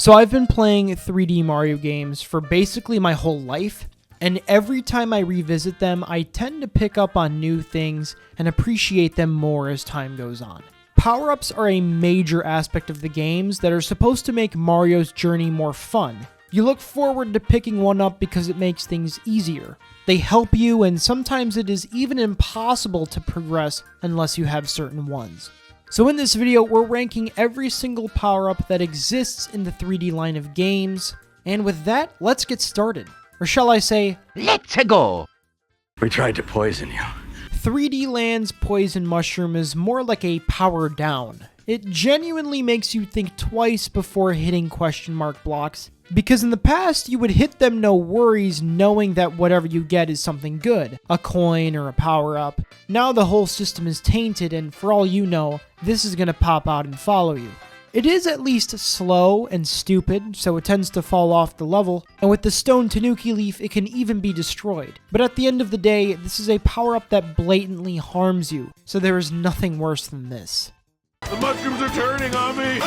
So I've been playing 3D Mario games for basically my whole life, and every time I revisit them, I tend to pick up on new things and appreciate them more as time goes on. Power-ups are a major aspect of the games that are supposed to make Mario's journey more fun. You look forward to picking one up because it makes things easier. They help you, and sometimes it is even impossible to progress unless you have certain ones. So in this video, we're ranking every single power-up that exists in the 3D line of games, and with that, let's get started. Or shall I say, let's go! We tried to poison you. 3D Land's Poison Mushroom is more like a power down. It genuinely makes you think twice before hitting question mark blocks, because in the past you would hit them no worries knowing that whatever you get is something good, a coin or a power-up. Now the whole system is tainted, and for all you know, this is gonna pop out and follow you. It is at least slow and stupid, so it tends to fall off the level, and with the stone tanuki leaf it can even be destroyed. But at the end of the day, this is a power-up that blatantly harms you, so there is nothing worse than this. The mushrooms are turning on me!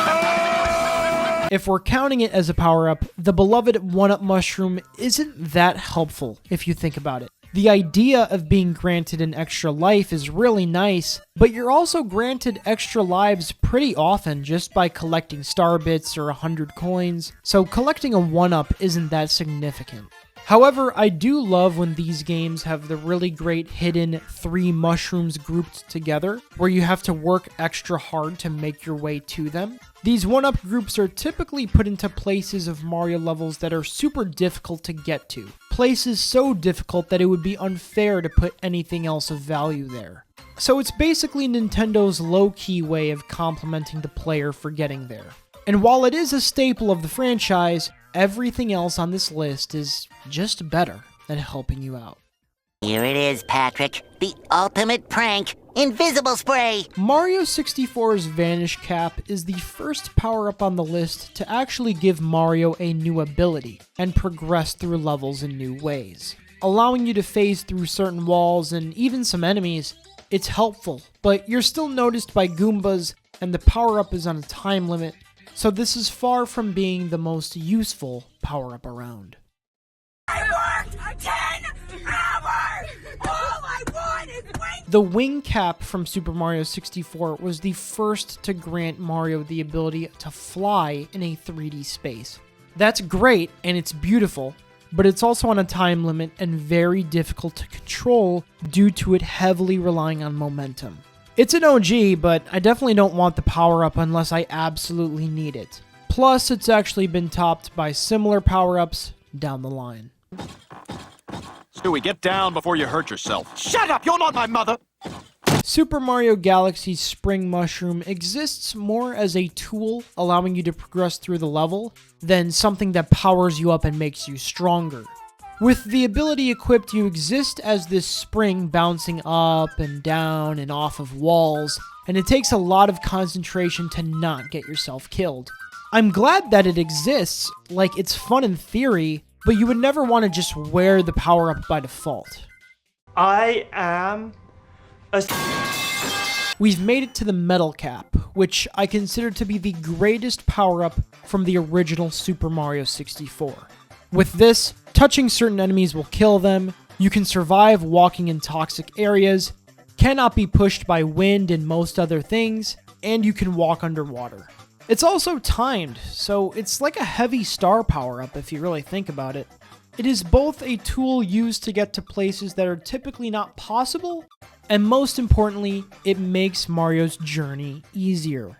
If we're counting it as a power-up, the beloved 1-Up mushroom isn't that helpful if you think about it. The idea of being granted an extra life is really nice, but you're also granted extra lives pretty often just by collecting star bits or 100 coins, so collecting a 1-Up isn't that significant. However, I do love when these games have the really great hidden 3 mushrooms grouped together, where you have to work extra hard to make your way to them. These 1-Up groups are typically put into places of Mario levels that are super difficult to get to. Places so difficult that it would be unfair to put anything else of value there. So it's basically Nintendo's low-key way of complimenting the player for getting there. And while it is a staple of the franchise, everything else on this list is just better than helping you out. Here it is, Patrick. The ultimate prank. Invisible spray! Mario 64's Vanish Cap is the first power-up on the list to actually give Mario a new ability and progress through levels in new ways. Allowing you to phase through certain walls and even some enemies, it's helpful, but you're still noticed by Goombas and the power-up is on a time limit, so this is far from being the most useful power-up around. I worked 10 hours! All I want is wings! The Wing Cap from Super Mario 64 was the first to grant Mario the ability to fly in a 3D space. That's great and it's beautiful, but it's also on a time limit and very difficult to control due to it heavily relying on momentum. It's an OG, but I definitely don't want the power-up unless I absolutely need it. Plus, it's actually been topped by similar power-ups down the line. Stewie, get down before you hurt yourself. Shut up! You're not my mother! Super Mario Galaxy's Spring Mushroom exists more as a tool allowing you to progress through the level than something that powers you up and makes you stronger. With the ability equipped, you exist as this spring bouncing up and down and off of walls, and it takes a lot of concentration to not get yourself killed. I'm glad that it exists, like it's fun in theory, but you would never want to just wear the power-up by default. I am a... We've made it to the Metal Cap, which I consider to be the greatest power-up from the original Super Mario 64. With this, touching certain enemies will kill them, you can survive walking in toxic areas, cannot be pushed by wind and most other things, and you can walk underwater. It's also timed, so it's like a heavy star power-up if you really think about it. It is both a tool used to get to places that are typically not possible, and most importantly, it makes Mario's journey easier.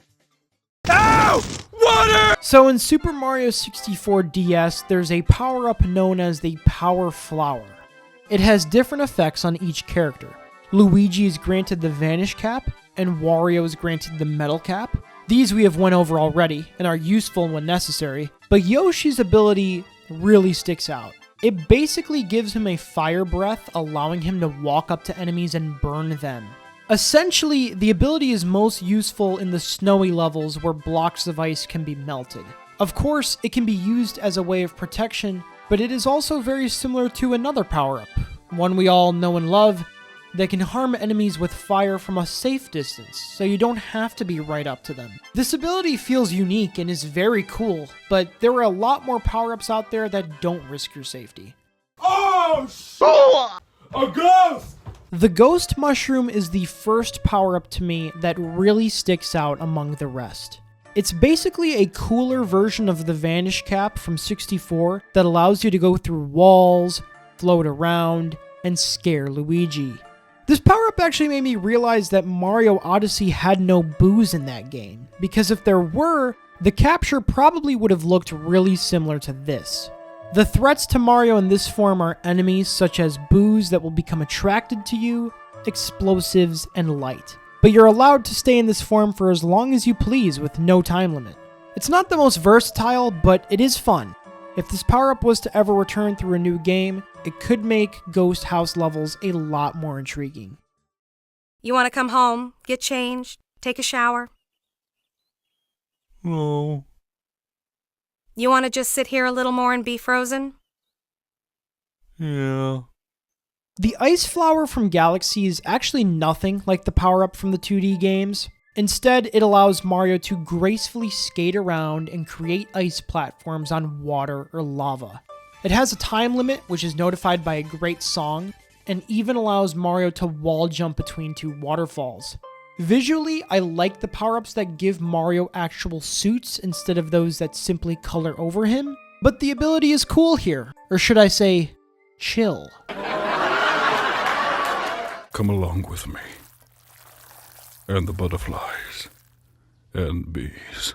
Ow! Water! So in Super Mario 64 DS, there's a power-up known as the Power Flower. It has different effects on each character. Luigi is granted the Vanish Cap, and Wario is granted the Metal Cap. These we have went over already, and are useful when necessary, but Yoshi's ability really sticks out. It basically gives him a fire breath, allowing him to walk up to enemies and burn them. Essentially, the ability is most useful in the snowy levels where blocks of ice can be melted. Of course, it can be used as a way of protection, but it is also very similar to another power-up, one we all know and love, that can harm enemies with fire from a safe distance, so you don't have to be right up to them. This ability feels unique and is very cool, but there are a lot more power-ups out there that don't risk your safety. Oh, shit! A ghost! The Ghost Mushroom is the first power-up to me that really sticks out among the rest. It's basically a cooler version of the Vanish Cap from 64 that allows you to go through walls, float around, and scare Luigi. This power-up actually made me realize that Mario Odyssey had no booze in that game, because if there were, the capture probably would have looked really similar to this. The threats to Mario in this form are enemies such as boos that will become attracted to you, explosives, and light. But you're allowed to stay in this form for as long as you please with no time limit. It's not the most versatile, but it is fun. If this power-up was to ever return through a new game, it could make Ghost House levels a lot more intriguing. You want to come home, get changed, take a shower? No. You want to just sit here a little more and be frozen? Yeah. The Ice Flower from Galaxy is actually nothing like the power-up from the 2D games. Instead, it allows Mario to gracefully skate around and create ice platforms on water or lava. It has a time limit, which is notified by a great song, and even allows Mario to wall jump between two waterfalls. Visually, I like the power-ups that give Mario actual suits instead of those that simply color over him, but the ability is cool here, or should I say, chill. Come along with me. And the butterflies. And bees.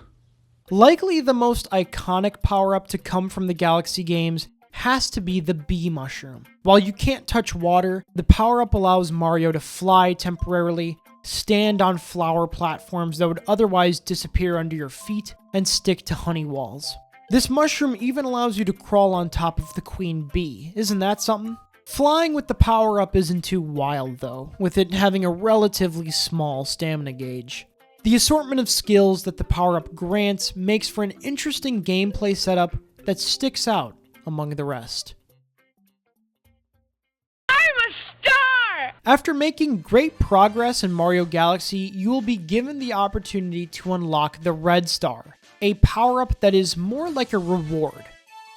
Likely the most iconic power-up to come from the Galaxy games has to be the Bee Mushroom. While you can't touch water, the power-up allows Mario to fly temporarily, stand on flower platforms that would otherwise disappear under your feet, and stick to honey walls. This mushroom even allows you to crawl on top of the queen bee. Isn't that something? Flying with the power-up isn't too wild though, with it having a relatively small stamina gauge. The assortment of skills that the power-up grants makes for an interesting gameplay setup that sticks out among the rest. I'm a star! After making great progress in Mario Galaxy, you will be given the opportunity to unlock the Red Star, a power-up that is more like a reward.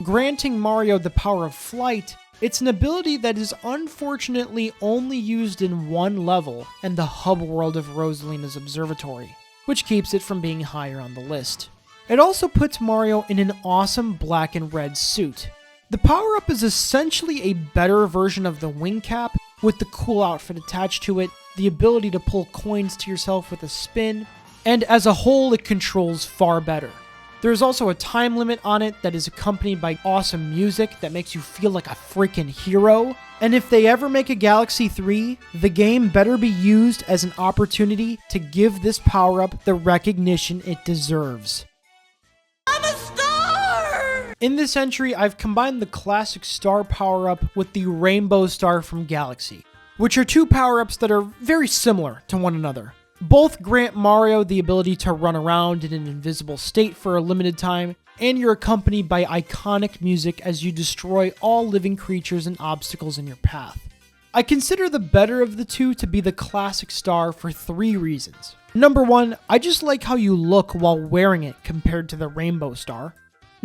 Granting Mario the power of flight, it's an ability that is unfortunately only used in one level and the hub world of Rosalina's observatory, which keeps it from being higher on the list. It also puts Mario in an awesome black and red suit. The power-up is essentially a better version of the wing cap, with the cool outfit attached to it, the ability to pull coins to yourself with a spin, and as a whole it controls far better. There's also a time limit on it that is accompanied by awesome music that makes you feel like a freaking hero. And if they ever make a Galaxy 3, the game better be used as an opportunity to give this power-up the recognition it deserves. I'm a star! In this entry, I've combined the classic star power-up with the Rainbow Star from Galaxy, which are two power-ups that are very similar to one another. Both grant Mario the ability to run around in an invisible state for a limited time, and you're accompanied by iconic music as you destroy all living creatures and obstacles in your path. I consider the better of the two to be the classic star for 3 reasons. Number 1, I just like how you look while wearing it compared to the Rainbow Star.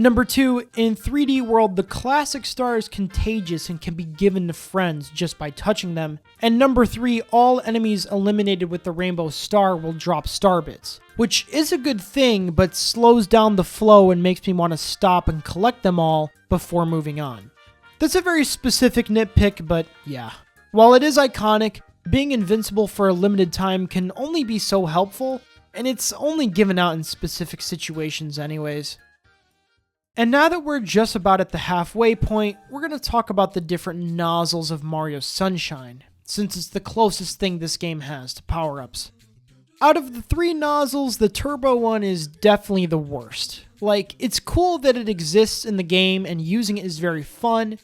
Number 2, in 3D World, the classic star is contagious and can be given to friends just by touching them. And number 3, all enemies eliminated with the Rainbow Star will drop star bits, which is a good thing, but slows down the flow and makes me want to stop and collect them all before moving on. That's a very specific nitpick, but yeah. While it is iconic, being invincible for a limited time can only be so helpful, and it's only given out in specific situations anyways. And now that we're just about at the halfway point, we're going to talk about the different nozzles of Mario Sunshine, since it's the closest thing this game has to power-ups. Out of the 3 nozzles, the turbo one is definitely the worst. Like, it's cool that it exists in the game and using it is very fun,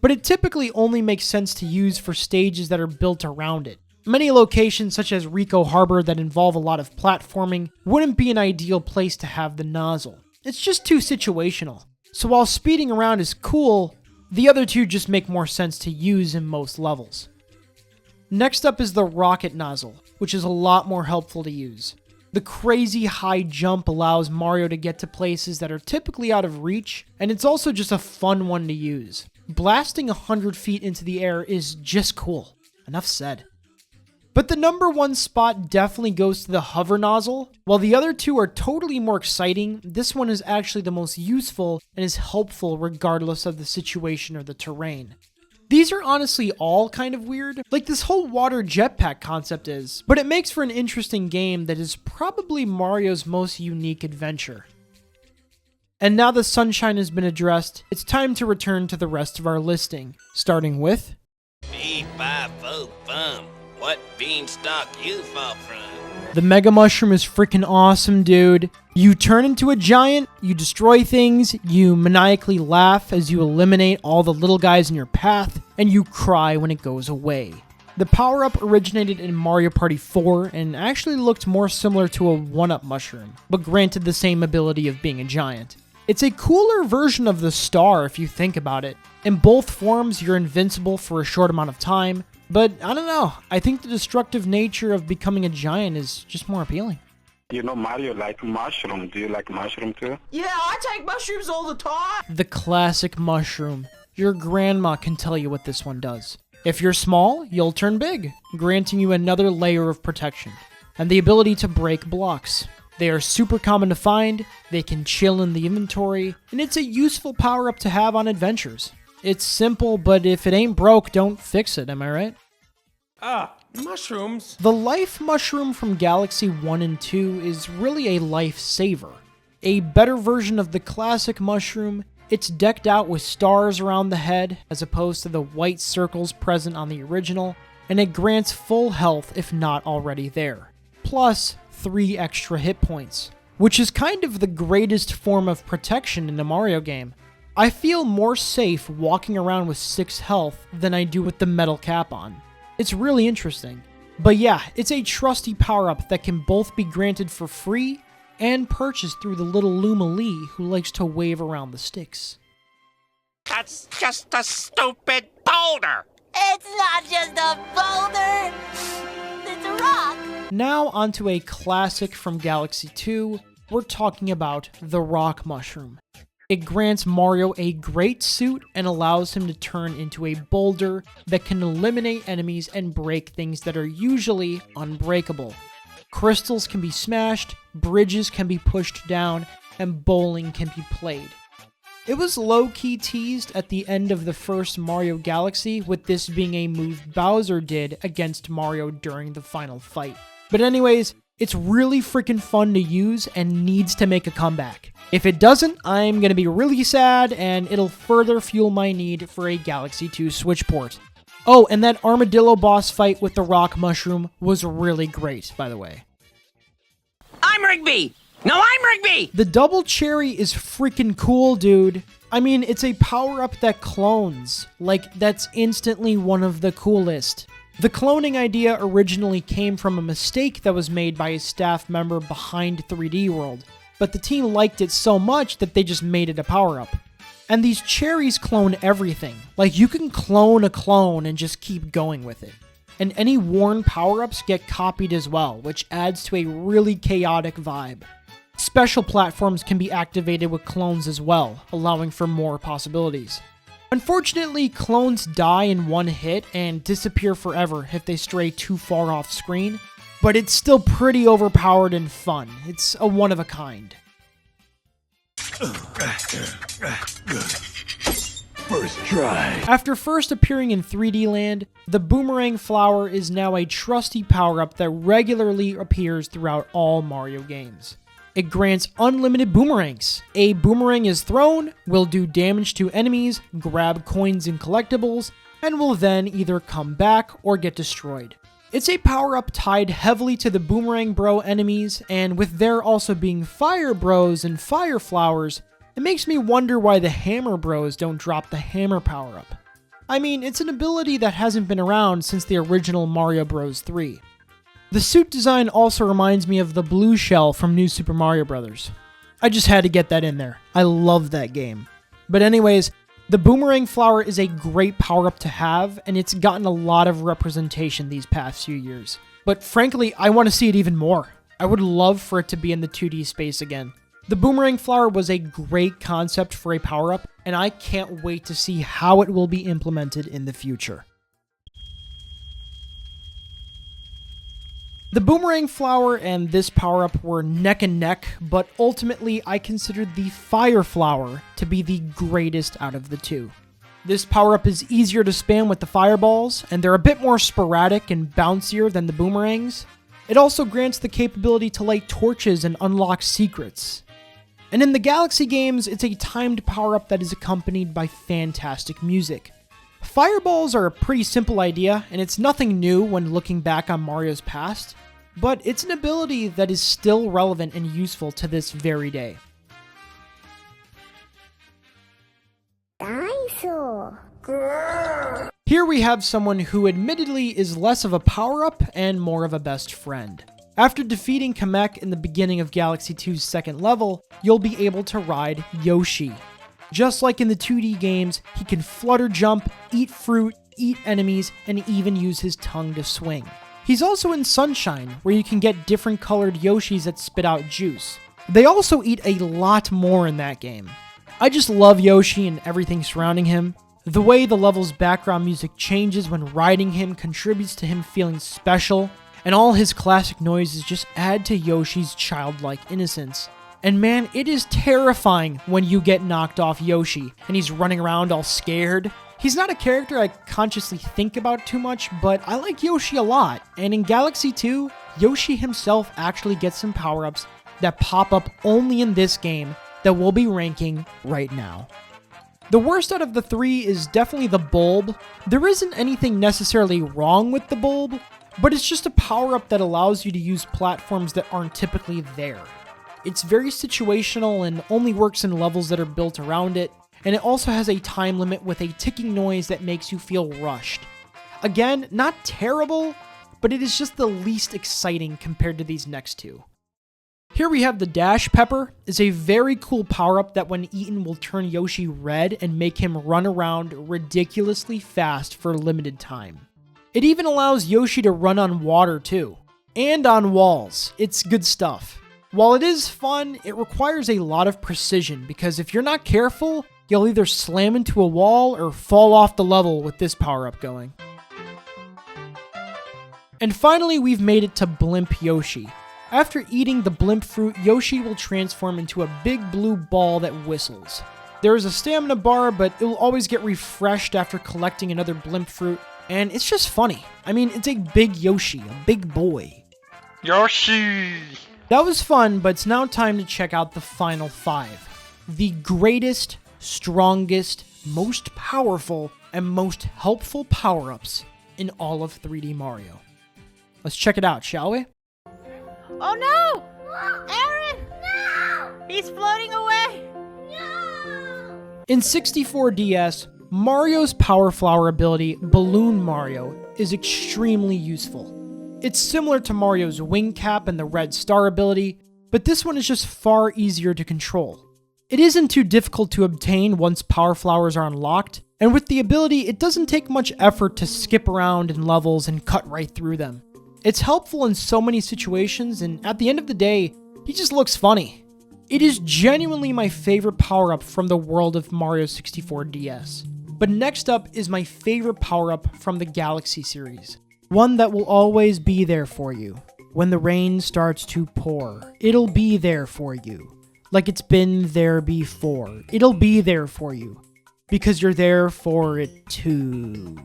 but it typically only makes sense to use for stages that are built around it. Many locations such as Rico Harbor that involve a lot of platforming wouldn't be an ideal place to have the nozzle. It's just too situational. So while speeding around is cool, the other 2 just make more sense to use in most levels. Next up is the rocket nozzle, which is a lot more helpful to use. The crazy high jump allows Mario to get to places that are typically out of reach, and it's also just a fun one to use. Blasting 100 feet into the air is just cool. Enough said. But the number one spot definitely goes to the hover nozzle. While the other two are totally more exciting, this one is actually the most useful and is helpful regardless of the situation or the terrain. These are honestly all kind of weird, like this whole water jetpack concept is, but it makes for an interesting game that is probably Mario's most unique adventure. And now the sunshine has been addressed, it's time to return to the rest of our listing, starting with... Fee-fi-fo-fum. What beanstalk you fall from? The Mega Mushroom is freaking awesome, dude. You turn into a giant, you destroy things, you maniacally laugh as you eliminate all the little guys in your path, and you cry when it goes away. The power-up originated in Mario Party 4 and actually looked more similar to a 1-up mushroom, but granted the same ability of being a giant. It's a cooler version of the star if you think about it. In both forms, you're invincible for a short amount of time, but I don't know, I think the destructive nature of becoming a giant is just more appealing. You know Mario like mushroom. Do you like mushroom too? Yeah, I take mushrooms all the time. The classic mushroom. Your grandma can tell you what this one does. If you're small, you'll turn big, granting you another layer of protection, and the ability to break blocks. They are super common to find, they can chill in the inventory, and it's a useful power-up to have on adventures. It's simple, but if it ain't broke, don't fix it, am I right? Mushrooms. The Life Mushroom from Galaxy 1 and 2 is really a lifesaver. A better version of the classic mushroom, it's decked out with stars around the head, as opposed to the white circles present on the original, and it grants full health if not already there. Plus, 3 extra hit points, which is kind of the greatest form of protection in a Mario game. I feel more safe walking around with 6 health than I do with the metal cap on. It's really interesting. But yeah, it's a trusty power-up that can both be granted for free and purchased through the little Luma Lee who likes to wave around the sticks. That's just a stupid boulder. It's not just a boulder. It's a rock. Now onto a classic from Galaxy 2, we're talking about the Rock Mushroom. It grants Mario a great suit and allows him to turn into a boulder that can eliminate enemies and break things that are usually unbreakable. Crystals can be smashed, bridges can be pushed down, and bowling can be played. It was low-key teased at the end of the first Mario Galaxy, with this being a move Bowser did against Mario during the final fight. But anyways, it's really freaking fun to use and needs to make a comeback. If it doesn't, I'm gonna be really sad and it'll further fuel my need for a Galaxy 2 Switch port. Oh, and that armadillo boss fight with the Rock Mushroom was really great, by the way. I'm Rigby. No, I'm Rigby. The double cherry is freaking cool, dude. I mean, it's a power-up that clones. Like, that's instantly one of the coolest. The cloning idea originally came from a mistake that was made by a staff member behind 3D World, but the team liked it so much that they just made it a power-up. And these cherries clone everything. Like, you can clone a clone and just keep going with it. And any worn power-ups get copied as well, which adds to a really chaotic vibe. Special platforms can be activated with clones as well, allowing for more possibilities. Unfortunately, clones die in one hit and disappear forever if they stray too far off screen, but it's still pretty overpowered and fun. It's a one of a kind. First try. After first appearing in 3D Land, the Boomerang Flower is now a trusty power-up that regularly appears throughout all Mario games. It grants unlimited boomerangs. A boomerang is thrown, will do damage to enemies, grab coins and collectibles, and will then either come back or get destroyed. It's a power-up tied heavily to the Boomerang Bro enemies, and with there also being Fire Bros and Fire Flowers, it makes me wonder why the Hammer Bros don't drop the Hammer power-up. I mean, it's an ability that hasn't been around since the original Mario Bros. 3. The suit design also reminds me of the blue shell from New Super Mario Bros. I just had to get that in there. I love that game. But anyways, The boomerang flower is a great power-up to have, and it's gotten a lot of representation these past few years. But frankly, I want to see it even more. I would love for it to be in the 2D space again. The boomerang flower was a great concept for a power-up, and I can't wait to see how it will be implemented in the future. The boomerang flower and this power-up were neck and neck, but ultimately I considered the fire flower to be the greatest out of the two. This power-up is easier to spam with the fireballs, and they're a bit more sporadic and bouncier than the boomerangs. It also grants the capability to light torches and unlock secrets. And in the Galaxy games, it's a timed power-up that is accompanied by fantastic music. Fireballs are a pretty simple idea, and it's nothing new when looking back on Mario's past, but it's an ability that is still relevant and useful to this very day. Here we have someone who admittedly is less of a power-up and more of a best friend. After defeating Kamek in the beginning of Galaxy 2's second level, you'll be able to ride Yoshi. Just like in the 2D games, he can flutter jump, eat fruit, eat enemies, and even use his tongue to swing. He's also in Sunshine, where you can get different colored Yoshis that spit out juice. They also eat a lot more in that game. I just love Yoshi and everything surrounding him. The way the level's background music changes when riding him contributes to him feeling special, and all his classic noises just add to Yoshi's childlike innocence. And man, it is terrifying when you get knocked off Yoshi and he's running around all scared. He's not a character I consciously think about too much, but I like Yoshi a lot. And in Galaxy 2, Yoshi himself actually gets some power-ups that pop up only in this game that we'll be ranking right now. The worst out of the three is definitely the bulb. There isn't anything necessarily wrong with the bulb, but it's just a power-up that allows you to use platforms that aren't typically there. It's very situational and only works in levels that are built around it, and it also has a time limit with a ticking noise that makes you feel rushed. Again, not terrible, but it is just the least exciting compared to these next two. Here we have the Dash Pepper. It's a very cool power-up that when eaten will turn Yoshi red and make him run around ridiculously fast for a limited time. It even allows Yoshi to run on water too, and on walls. It's good stuff. While it is fun, it requires a lot of precision because if you're not careful, you'll either slam into a wall or fall off the level with this power-up going. And finally, we've made it to Blimp Yoshi. After eating the blimp fruit, Yoshi will transform into a big blue ball that whistles. There is a stamina bar, but it will always get refreshed after collecting another blimp fruit, and it's just funny. I mean, it's a big Yoshi, a big boy. Yoshi! That was fun, but it's now time to check out the final 5. The greatest, strongest, most powerful, and most helpful power-ups in all of 3D Mario. Let's check it out, shall we? Oh no! Aaron! No! He's floating away! No! In 64DS, Mario's Power Flower ability, Balloon Mario, is extremely useful. It's similar to Mario's Wing Cap and the Red Star ability, but this one is just far easier to control. It isn't too difficult to obtain once Power Flowers are unlocked, and with the ability, it doesn't take much effort to skip around in levels and cut right through them. It's helpful in so many situations, and at the end of the day, he just looks funny. It is genuinely my favorite power-up from the world of Mario 64 DS. But next up is my favorite power-up from the Galaxy series. One that will always be there for you. When the rain starts to pour, it'll be there for you. Like it's been there before. It'll be there for you. Because you're there for it too.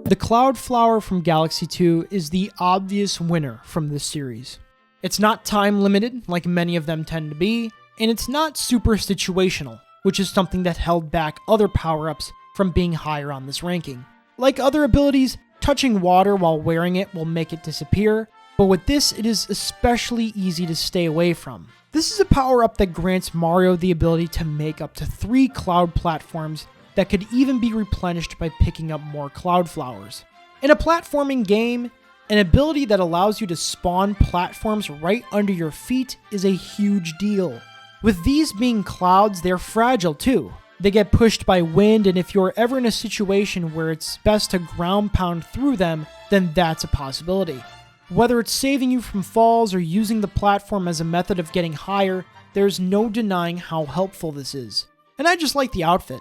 The Cloud Flower from Galaxy 2 is the obvious winner from this series. It's not time limited, like many of them tend to be, and it's not super situational, which is something that held back other power-ups from being higher on this ranking. Like other abilities, touching water while wearing it will make it disappear, but with this it is especially easy to stay away from. This is a power-up that grants Mario the ability to make up to 3 cloud platforms that could even be replenished by picking up more cloud flowers. In a platforming game, An ability that allows you to spawn platforms right under your feet is a huge deal. With these being clouds, they're fragile too. They get pushed by wind, and if you're ever in a situation where it's best to ground pound through them, then that's a possibility. Whether it's saving you from falls or using the platform as a method of getting higher, there's no denying how helpful this is. And I just like the outfit.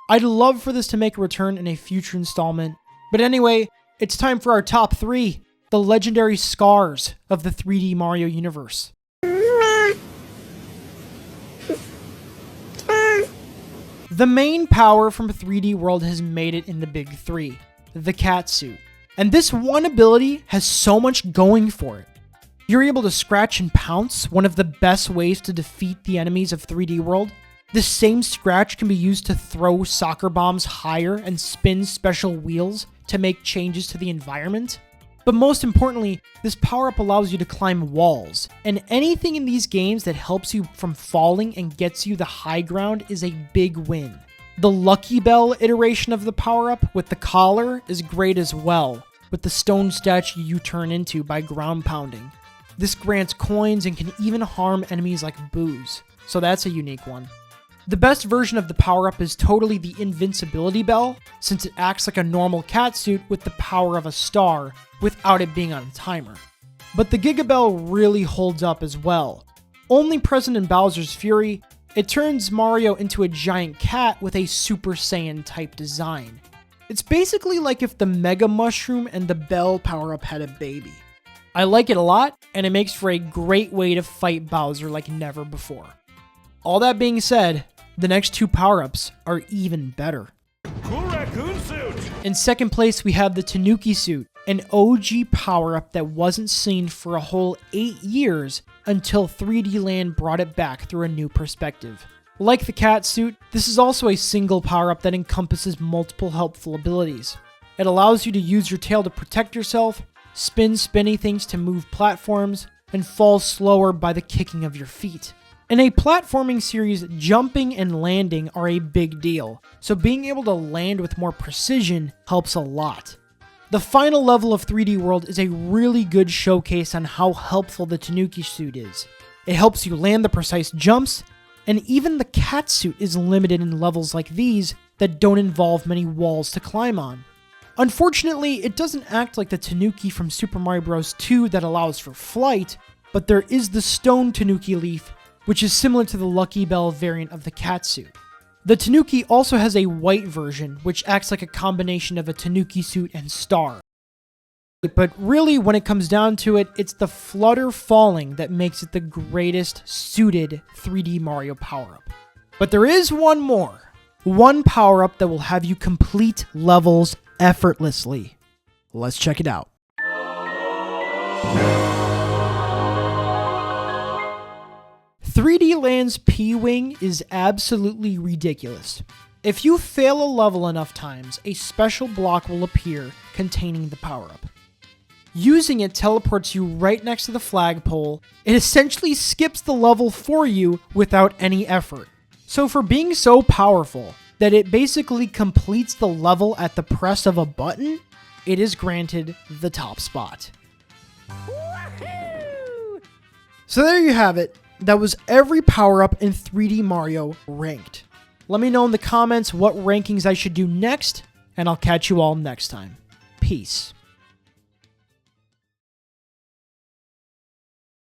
I'd love for this to make a return in a future installment. But anyway, it's time for our top 3, the legendary scars of the 3D Mario universe. The main power from 3D World has made it in the big 3, the cat suit. And this one ability has so much going for it. You're able to scratch and pounce, one of the best ways to defeat the enemies of 3D World. The same scratch can be used to throw soccer bombs higher and spin special wheels to make changes to the environment. But most importantly, this power-up allows you to climb walls, and anything in these games that helps you from falling and gets you the high ground is a big win. The Lucky Bell iteration of the power-up with the collar is great as well, with the stone statue you turn into by ground pounding. This grants coins and can even harm enemies like Boos, so that's a unique one. The best version of the power-up is totally the Invincibility Bell, since it acts like a normal catsuit with the power of a star, without it being on a timer. But the Giga Bell really holds up as well. Only present in Bowser's Fury, it turns Mario into a giant cat with a Super Saiyan type design. It's basically like if the Mega Mushroom and the Bell power-up had a baby. I like it a lot, and it makes for a great way to fight Bowser like never before. All that being said, the next 2 power-ups are even better. Cool raccoon suit! In second place, we have the Tanuki suit, an OG power-up that wasn't seen for a whole 8 years until 3D Land brought it back through a new perspective. Like the cat suit, this is also a single power-up that encompasses multiple helpful abilities. It allows you to use your tail to protect yourself, spin spinny things to move platforms, and fall slower by the kicking of your feet. In a platforming series, jumping and landing are a big deal, so being able to land with more precision helps a lot. The final level of 3D World is a really good showcase on how helpful the Tanuki suit is. It helps you land the precise jumps, and even the cat suit is limited in levels like these that don't involve many walls to climb on. Unfortunately, it doesn't act like the Tanuki from Super Mario Bros. 2 that allows for flight, but there is the stone Tanuki leaf, which is similar to the Lucky Bell variant of the catsuit. The Tanuki also has a white version, which acts like a combination of a Tanuki suit and star. But really, when it comes down to it, it's the flutter falling that makes it the greatest suited 3D Mario power-up. But there is one more. One power-up that will have you complete levels effortlessly. Let's check it out. 3D Land's P-Wing is absolutely ridiculous. If you fail a level enough times, a special block will appear containing the power-up. Using it teleports you right next to the flagpole. It essentially skips the level for you without any effort. So for being so powerful that it basically completes the level at the press of a button, it is granted the top spot. Woohoo! So there you have it. That was every power-up in 3D Mario ranked. Let me know in the comments what rankings I should do next, and I'll catch you all next time. Peace.